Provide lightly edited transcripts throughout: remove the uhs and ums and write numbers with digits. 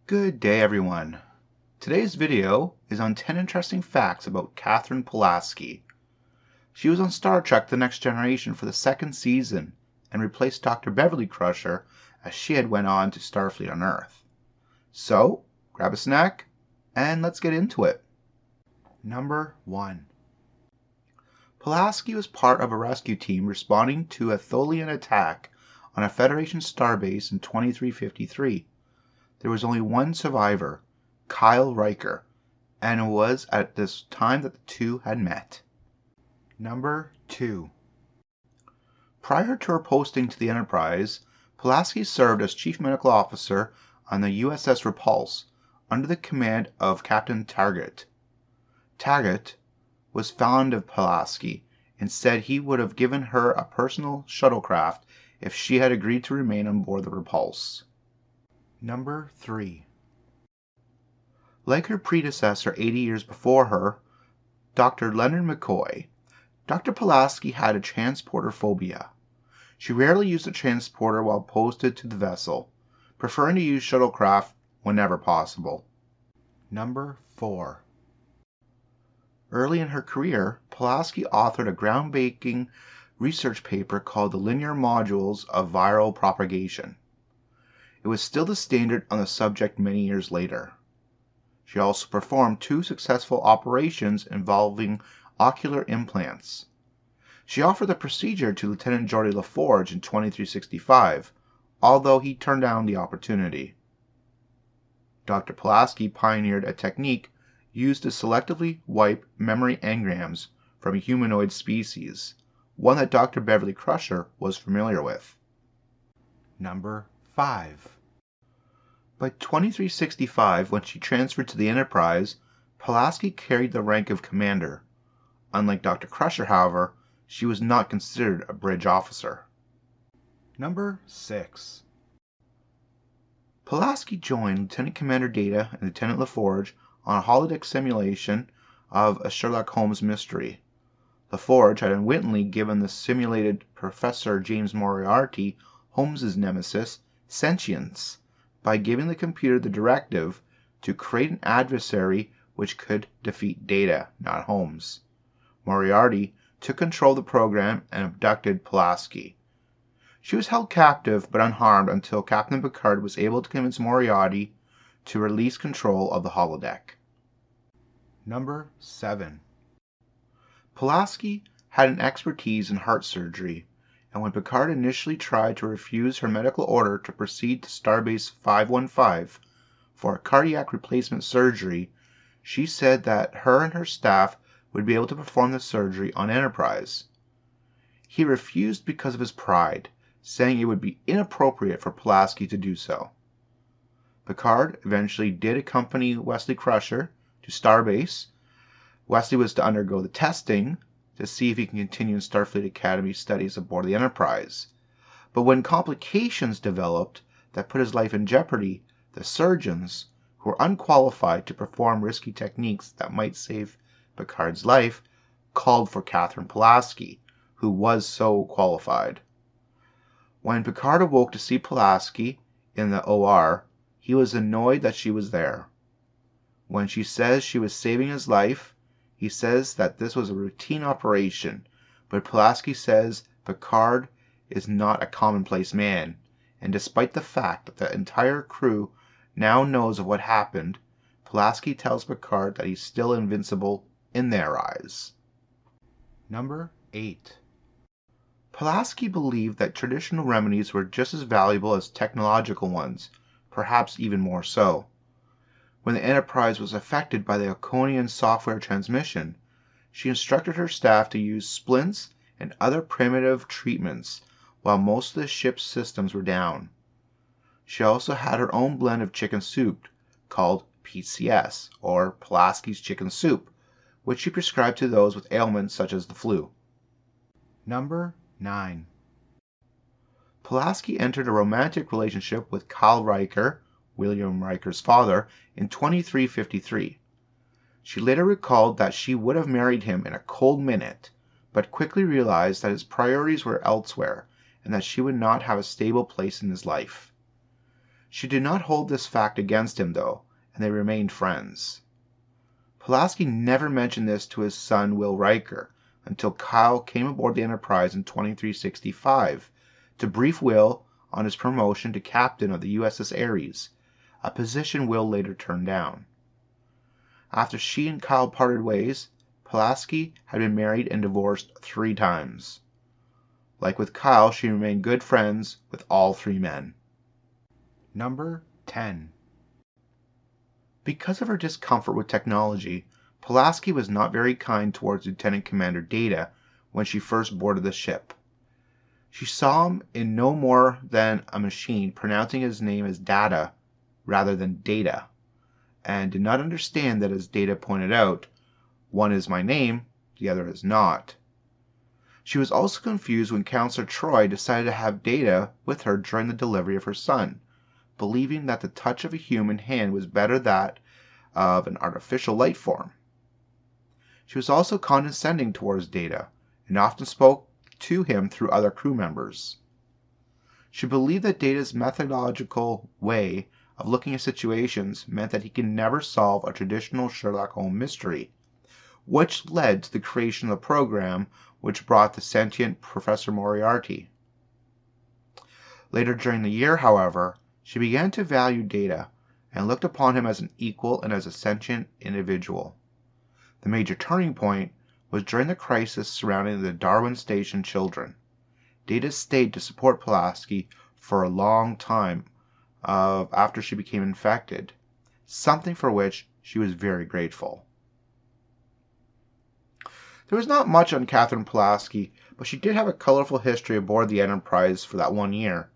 Good day, everyone. Today's video is on 10 interesting facts about Katherine Pulaski. She was on Star Trek The Next Generation for the second season and replaced Dr. Beverly Crusher as she had went on to Starfleet on Earth. So, grab a snack and let's get into it. Number 1. Pulaski was part of a rescue team responding to a Tholian attack on a Federation starbase in 2353. There was only one survivor, Kyle Riker, and it was at this time that the two had met. Number 2. Prior to her posting to the Enterprise, Pulaski served as Chief Medical Officer on the USS Repulse under the command of Captain Taggart. Taggart was fond of Pulaski and said he would have given her a personal shuttlecraft if she had agreed to remain on board the Repulse. Number 3. Like her predecessor 80 years before her, Dr. Leonard McCoy, Dr. Pulaski had a transporter phobia. She rarely used a transporter while posted to the vessel, preferring to use shuttlecraft whenever possible. Number 4. Early in her career, Pulaski authored a groundbreaking research paper called The Linear Modules of Viral Propagation. It was still the standard on the subject many years later. She also performed 2 successful operations involving ocular implants. She offered the procedure to Lieutenant Geordi LaForge in 2365, although he turned down the opportunity. Dr. Pulaski pioneered a technique used to selectively wipe memory engrams from a humanoid species, one that Dr. Beverly Crusher was familiar with. Number 5. By 2365, when she transferred to the Enterprise, Pulaski carried the rank of commander. Unlike Dr. Crusher, however, she was not considered a bridge officer. Number 6. Pulaski joined Lieutenant Commander Data and Lieutenant LaForge on a holodeck simulation of a Sherlock Holmes mystery. LaForge had unwittingly given the simulated Professor James Moriarty, Holmes's nemesis, sentience by giving the computer the directive to create an adversary which could defeat Data, not Holmes. Moriarty took control of the program and abducted Pulaski. She was held captive but unharmed until Captain Picard was able to convince Moriarty to release control of the holodeck. Number 7. Pulaski had an expertise in heart surgery, and when Picard initially tried to refuse her medical order to proceed to Starbase 515 for a cardiac replacement surgery, she said that her and her staff would be able to perform the surgery on Enterprise. He refused because of his pride, saying it would be inappropriate for Pulaski to do so. Picard eventually did accompany Wesley Crusher to Starbase. Wesley was to undergo the testing to see if he can continue in Starfleet Academy studies aboard the Enterprise. But when complications developed that put his life in jeopardy, the surgeons, who were unqualified to perform risky techniques that might save Picard's life, called for Katherine Pulaski, who was so qualified. When Picard awoke to see Pulaski in the OR, he was annoyed that she was there. When she says she was saving his life, he says that this was a routine operation, but Pulaski says Picard is not a commonplace man, and despite the fact that the entire crew now knows of what happened, Pulaski tells Picard that he's still invincible in their eyes. Number 8. Pulaski believed that traditional remedies were just as valuable as technological ones, perhaps even more so. When the Enterprise was affected by the Oconian software transmission, she instructed her staff to use splints and other primitive treatments while most of the ship's systems were down. She also had her own blend of chicken soup called PCS, or Pulaski's Chicken Soup, which she prescribed to those with ailments such as the flu. Number 9. Pulaski entered a romantic relationship with Kyle Riker, William Riker's father, in 2353. She later recalled that she would have married him in a cold minute, but quickly realized that his priorities were elsewhere and that she would not have a stable place in his life. She did not hold this fact against him, though, and they remained friends. Pulaski never mentioned this to his son Will Riker until Kyle came aboard the Enterprise in 2365 to brief Will on his promotion to captain of the USS Ares, a position Will later turned down. After she and Kyle parted ways, Pulaski had been married and divorced 3 times. Like with Kyle, she remained good friends with all 3 men. Number 10. Because of her discomfort with technology, Pulaski was not very kind towards Lieutenant Commander Data when she first boarded the ship. She saw him in no more than a machine, pronouncing his name as Data rather than Data, and did not understand that, as Data pointed out, one is my name, the other is not. She was also confused when Counselor Troy decided to have Data with her during the delivery of her son, believing that the touch of a human hand was better than that of an artificial life form. She was also condescending towards Data, and often spoke to him through other crew members. She believed that Data's methodological way of looking at situations meant that he could never solve a traditional Sherlock Holmes mystery, which led to the creation of the program which brought the sentient Professor Moriarty. Later during the year, however, she began to value Data and looked upon him as an equal and as a sentient individual. The major turning point was during the crisis surrounding the Darwin Station children. Data stayed to support Pulaski for a long time after she became infected, something for which she was very grateful. There was not much on Katherine Pulaski, but she did have a colorful history aboard the Enterprise for that one year.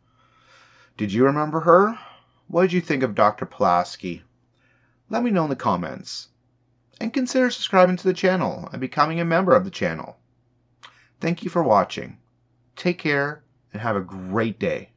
Did you remember her? What did you think of Dr. Pulaski? Let me know in the comments. And consider subscribing to the channel and becoming a member of the channel. Thank you for watching. Take care and have a great day.